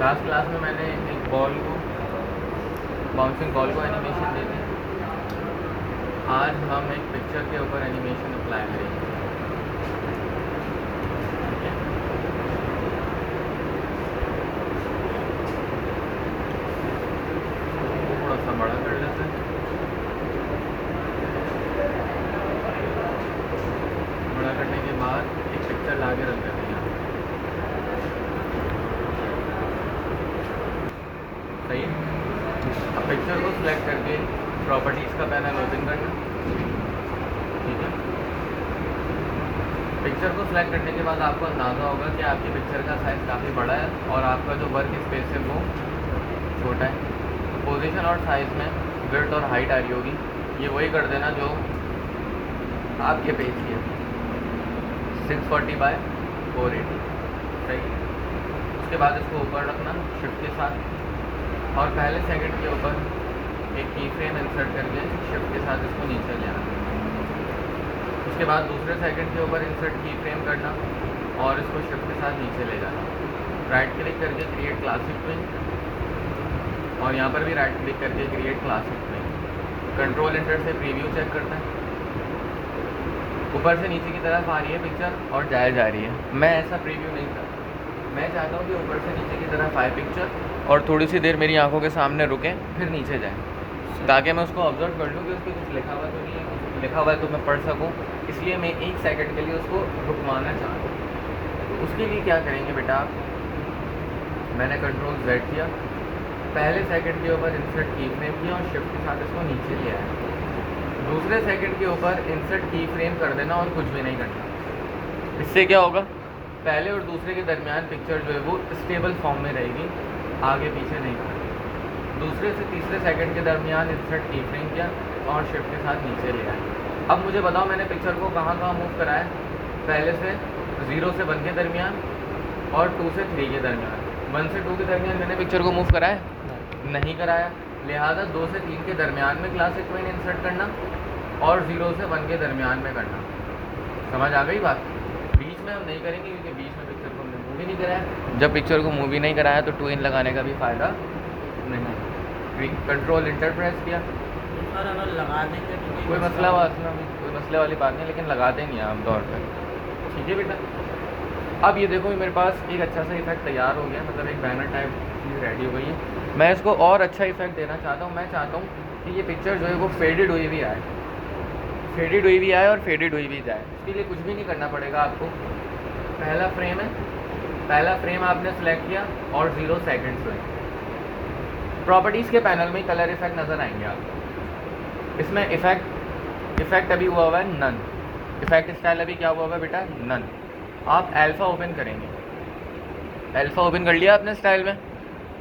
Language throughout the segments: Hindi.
लास्ट क्लास में मैंने एक बॉल को, बाउंसिंग बॉल को एनिमेशन दी थी। आज हम एक पिक्चर के ऊपर एनिमेशन अप्लाई करेंगे। थोड़ा सा बड़ा कर लेते हैं। बड़ा करने के बाद एक पिक्चर ला के रख देते हैं यहाँ। सही है। अब पिक्चर को सिलेक्ट करके प्रॉपर्टीज़ का पैनल ओपन करना। ठीक है। पिक्चर को सिलेक्ट करने के बाद आपको अंदाज़ा होगा कि आपकी पिक्चर का साइज़ काफ़ी बड़ा है और आपका जो वर्क स्पेस है वो छोटा है। तो पोजीशन और साइज़ में विड्थ और हाइट आ रही होगी, ये वही कर देना जो आपके पेज की है, 640 बाय 480। सही है। उसके बाद इसको ऊपर रखना शिफ्ट के साथ और पहले सेकंड के ऊपर एक की फ्रेम इंसर्ट करके शिफ्ट के साथ इसको नीचे ले आना। उसके बाद दूसरे सेकंड के ऊपर इंसर्ट की फ्रेम करना और इसको शिफ्ट के साथ नीचे ले जाना। राइट क्लिक करके क्रिएट क्लासिक प्रिंट और यहाँ पर भी राइट क्लिक करके create classic print. Control enter से प्रीव्यू चेक करना है। ऊपर से नीचे की तरफ आ रही है पिक्चर और जाए जा रही है। मैं ऐसा प्रीव्यू नहीं करता, मैं चाहता हूँ कि ऊपर से नीचे की तरफ आए पिक्चर और थोड़ी सी देर मेरी आंखों के सामने रुके फिर नीचे जाए, ताकि मैं उसको ऑब्जर्व कर लूँ कि उस पर कुछ लिखा हुआ तो नहीं है, कुछ लिखा हुआ है तो मैं पढ़ सकूँ। इसलिए मैं 1 सेकंड के लिए उसको रुकवाना चाहता हूँ। तो उसके लिए क्या करेंगे बेटा आप, मैंने कंट्रोल Z किया, पहले सेकंड के ऊपर इंसर्ट की फ्रेम किया और शिफ्ट के साथ इसको नीचे ले आया। दूसरे सेकंड के ऊपर इंसर्ट की फ्रेम कर देना और कुछ भी नहीं करना। इससे क्या होगा, पहले और दूसरे के दरमियान पिक्चर जो है वो स्टेबल फॉर्म में रहेगी, आगे पीछे नहीं करेगी। दूसरे से तीसरे सेकंड के दरमियान इंसर्ट की फ्रेम किया और शिफ्ट के साथ नीचे ले आया। अब मुझे बताओ मैंने पिक्चर को कहाँ कहाँ मूव कराया, पहले से 0 से 1 के दरमियान और 2 से 3 के दरमियान। 1 से 2 के दरमियान मैंने पिक्चर को मूव कराया नहीं कराया, लिहाजा 2 से 3 के दरमियान में क्लासिक प्रिंट इंसर्ट करना और 0 से 1 के दरमियान में करना। समझ आ गई बात। बीच में हम नहीं करेंगे क्योंकि बीच में पिक्चर को हमने मूव ही नहीं कराया। जब पिक्चर को मूव ही नहीं कराया तो 2 इन लगाने का भी फ़ायदा नहीं। कंट्रोल इंटर प्रेस किया, और अगर लगा देंगे तो कोई मसला कोई मसले वाली बात नहीं, लेकिन लगा देंगे आमतौर पर। ठीक है बेटा। अब ये देखो मेरे पास एक अच्छा सा इफेक्ट तैयार हो गया, मतलब एक बैनर टाइप चीज़ रेडी हो गई है। मैं इसको और अच्छा इफेक्ट देना चाहता हूँ। मैं चाहता हूँ कि ये पिक्चर जो है वो फेडेड हुई भी आए, फेडेड हुई भी आए और फेडेड हुई भी जाए। इसके लिए कुछ भी नहीं करना पड़ेगा आपको। पहला फ्रेम है, पहला फ्रेम आपने सेलेक्ट किया और 0 सेकेंड्स हुए। प्रॉपर्टीज़ के पैनल में कलर इफेक्ट नज़र आएंगे आपको। इसमें इफेक्ट अभी हुआ है नन, इफेक्ट स्टाइल अभी क्या हुआ है बेटा, नन। आप अल्फ़ा ओपन करेंगे, अल्फ़ा ओपन कर लिया आपने स्टाइल में,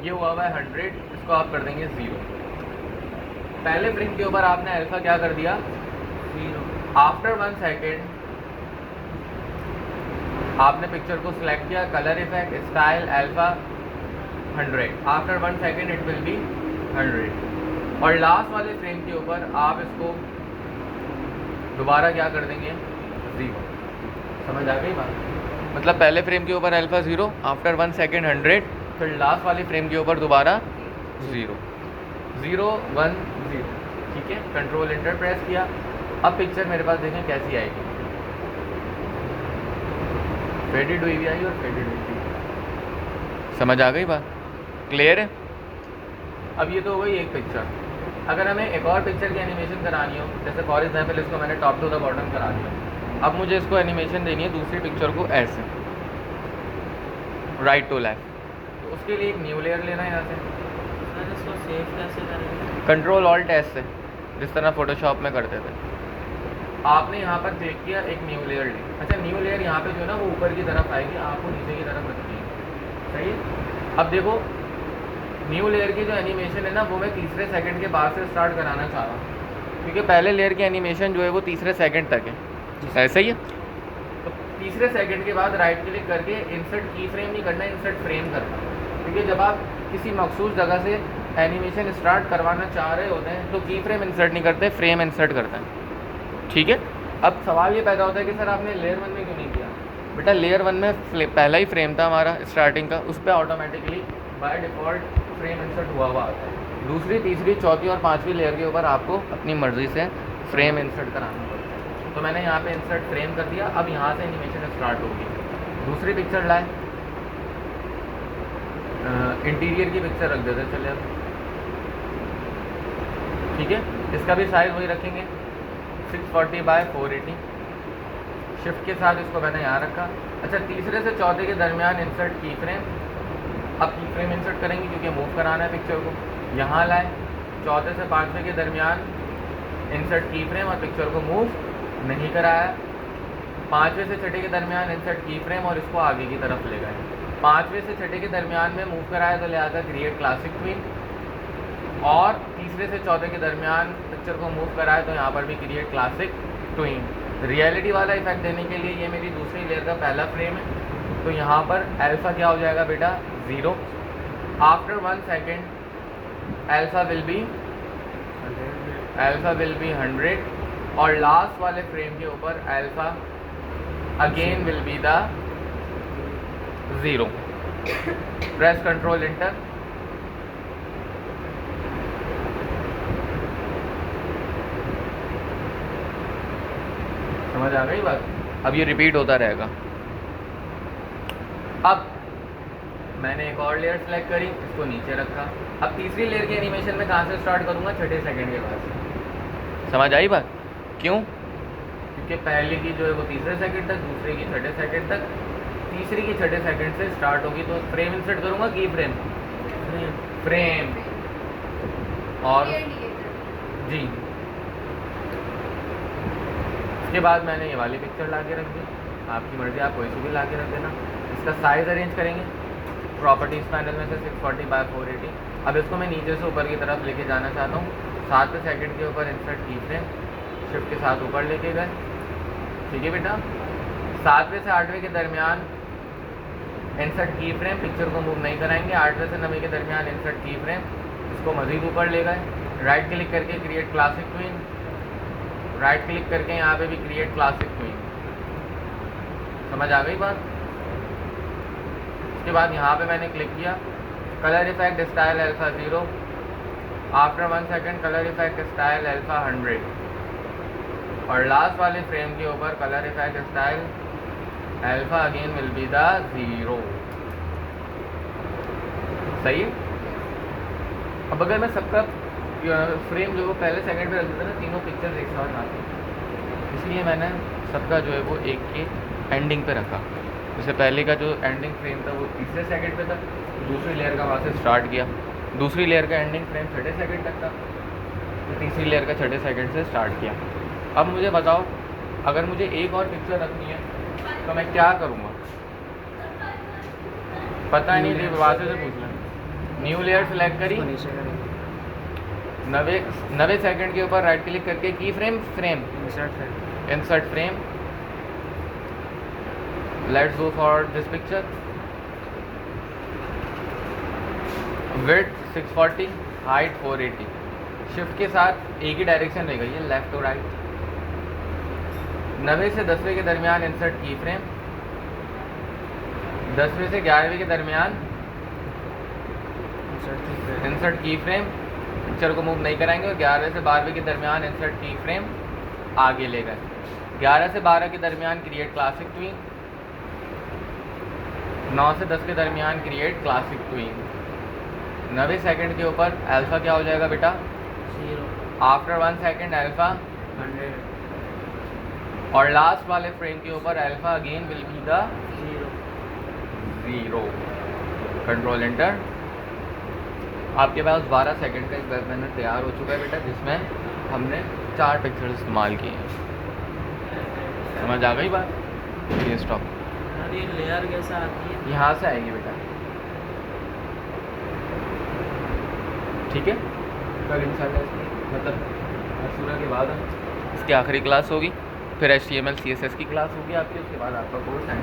ये हुआ है 100, इसको आप कर देंगे 0। पहले फ्रेम के ऊपर आपने अल्फ़ा क्या कर दिया, 0। आफ्टर 1 सेकेंड आपने पिक्चर को सिलेक्ट किया, colour effect style alpha 100। After 1 second it will be 100 और लास्ट वाले फ्रेम के ऊपर आप इसको दोबारा क्या कर देंगे, 0। समझ आ गई बात। मतलब पहले फ्रेम के ऊपर अल्फ़ा 0, आफ्टर 1 सेकेंड 100, फिर लास्ट वाले फ्रेम के ऊपर दोबारा 0 0 1 0। ठीक है। कंट्रोल इंटर प्रेस किया। अब पिक्चर मेरे पास देखें कैसी आएगी, फेडेड हुई भी आई और फेडेड हुई भी। समझ आ गई बात, क्लियर है। अब ये तो हो गई एक पिक्चर। अगर हमें एक और पिक्चर की एनिमेशन करानी हो, जैसे फॉर एग्जाम्पल इसको मैंने टॉप टू द बॉटम करा दिया, अब मुझे इसको एनिमेशन देनी है दूसरी पिक्चर को ऐसे राइट टू लेफ्ट, तो उसके लिए एक न्यू लेयर लेना है यहाँ से। सर इसको सेव कैसे करेंगे? कंट्रोल ऑल्ट एस से, जिस तरह फोटोशॉप में करते थे। आपने यहाँ पर क्लिक किया, एक न्यू लेयर ली। अच्छा, न्यू लेयर यहाँ पे जो है ना वो ऊपर की तरफ आएगी, आपको नीचे की तरफ रखनी है। सही है। अब देखो न्यू लेयर की जो एनिमेशन है ना वो मैं तीसरे सेकंड के बाद से स्टार्ट कराना चाह रहा हूँ, क्योंकि पहले लेयर की एनिमेशन जो है वो तीसरे सेकंड तक है, ऐसा ही है। तो तीसरे सेकंड के बाद राइट क्लिक करके इंसर्ट की फ्रेम नहीं करना, इंसर्ट फ्रेम करना। क्योंकि जब आप किसी मखसूस जगह से एनिमेशन स्टार्ट करवाना चाह रहे होते हैं तो की फ्रेम इंसर्ट नहीं करते, फ्रेम इंसर्ट करते हैं। ठीक है। अब सवाल ये पैदा होता है कि सर आपने लेयर 1 में क्यों नहीं किया। बेटा लेयर 1 में पहला ही फ्रेम था हमारा स्टार्टिंग का, उस पर automatically by default frame insert हुआ हुआ आता है। दूसरी, तीसरी, चौथी और पांचवी लेयर के ऊपर आपको अपनी मर्ज़ी से फ्रेम इंसर्ट कराना पड़ता है। तो मैंने यहाँ पे इंसर्ट फ्रेम कर दिया। अब यहाँ से एनिमेशन स्टार्ट होगी। दूसरी पिक्चर लाए, इंटीरियर की पिक्चर रख देते चले अब, ठीक है। इसका भी साइज़ वही रखेंगे 640 बाय 480। शिफ्ट के साथ इसको मैंने यहाँ रखा। अच्छा, तीसरे से चौथे के दरमियान इंसर्ट की फ्रेम। अब की फ्रेम इंसर्ट करेंगे क्योंकि मूव कराना है पिक्चर को। यहाँ लाए, चौथे से पाँचवें के दरमियान इंसर्ट की फ्रेम और पिक्चर को मूव नहीं कराया। पाँचवें से छठे के दरमियान इंसर्ट की फ्रेम और इसको आगे की तरफ ले गए। पाँचवें से छठे के दरमियान में मूव कराया तो लिहाजा क्रिएट क्लासिक ट्विन। और तीसरे से चौथे के दरमियान पिक्चर को मूव कराया तो यहाँ पर भी क्रिएट क्लासिक ट्विन। रियलिटी वाला इफेक्ट देने के लिए ये मेरी दूसरी लेयर का पहला फ्रेम है। तो यहाँ पर अल्फ़ा क्या हो जाएगा बेटा, 0। After 1 second alpha will be 100 और लास्ट वाले फ्रेम के ऊपर alpha again will be the 0। Press control enter. समझ आ गई बात। अब ये रिपीट होता रहेगा। अब मैंने एक और लेयर सेलेक्ट करी, इसको नीचे रखा। अब तीसरी लेयर के एनिमेशन में कहाँ से स्टार्ट करूँगा, छठे सेकंड के बाद से। समझ आई बात? क्यों? क्योंकि पहले की जो है वो तीसरे सेकंड तक, दूसरे की छठे सेकंड तक, तीसरी की छठे सेकंड से स्टार्ट होगी। तो फ्रेम इंसर्ट करूँगा, की फ्रेम और जी। इसके बाद मैंने ये वाली पिक्चर ला के रख दी। आपकी मर्ज़ी, आप कोई सी भी ला के रख देना। इसका साइज़ अरेंज करेंगे प्रॉपर्टीज़ पैनल में से 640 बाय 480। अब इसको मैं नीचे से ऊपर की तरफ लेके जाना चाहता हूँ। 7वें सेकंड के ऊपर इंसर्ट की फ्रेम, शिफ्ट के साथ ऊपर लेके गए, ठीक है बेटा। 7वें से 8वें के दरमियान इंसर्ट की फ्रेम, पिक्चर को मूव नहीं कराएंगे। 8वें से 9वें के दरमियान इंसर्ट की फ्रेम, इसको मज़ीद ऊपर ले गए। राइट क्लिक करके create classic twin, right click करके यहाँ पे भी क्रिएट क्लासिक ट्विन। समझ आ गई बात? उसके बाद यहाँ पे मैंने क्लिक किया, colour effect style alpha 0। After 1 second colour effect style alpha 100 और लास्ट वाले फ्रेम के ऊपर colour effect style alpha again will be the 0। सही। अब अगर मैं सबका फ्रेम जो वो पहले सेकंड पे रख देता ना, तीनों पिक्चर्स एक साथ आती, इसलिए मैंने सबका जो है वो एक के एंडिंग पे रखा। जैसे पहले का जो एंडिंग फ्रेम था वो तीसरे सेकंड पे था, दूसरी लेयर का वहाँ से स्टार्ट किया। दूसरी लेयर का एंडिंग फ्रेम छठे सेकंड तक था, तो तीसरी लेयर का छठे सेकंड से स्टार्ट किया। अब मुझे बताओ, अगर मुझे एक और पिक्चर रखनी है तो मैं क्या करूँगा? पता ही नहीं, वासे से पूछ लें। न्यू लेयर सेलेक्ट करी, 90 सेकंड के ऊपर राइट क्लिक करके की frame insert frame. Let's go for this picture. Width 640, height 480। Shift के साथ एक ही डायरेक्शन रहेगा, ये लेफ्ट और राइट। 90 से 10वें के दरमियान इंसर्ट की फ्रेम, 10वें से 11वें के दरमियान इंसर्ट की फ्रेम, पिक्चर को मूव नहीं कराएंगे। और 11 से 12वें के दरमियान इंसर्ट की फ्रेम, आगे ले गए। 11 से 12 के दरमियान क्रिएट क्लासिक ट्विन, 9 से 10 के दरमियान क्रिएट क्लासिक ट्विन। 90 सेकंड के ऊपर अल्फ़ा क्या हो जाएगा बेटा, 0। आफ्टर 1 सेकंड अल्फ़ा 100 और लास्ट वाले फ्रेम के ऊपर alpha again will be the 0। Control enter. आपके पास 12 सेकंड का एक वेब बैनर तैयार हो चुका है बेटा, जिसमें हमने 4 पिक्चर इस्तेमाल किए हैं। समझ आ गई बात? ये स्टॉप। और ये लेयर कैसा आती है? यहाँ से आएगी बेटा, ठीक है। कल इंशाल्लाह इसकी मतलब सूरह के बाद इसकी आखिरी क्लास होगी, फिर HTML CSS की क्लास होगी आपकी, उसके बाद आपका कोर्स एंड।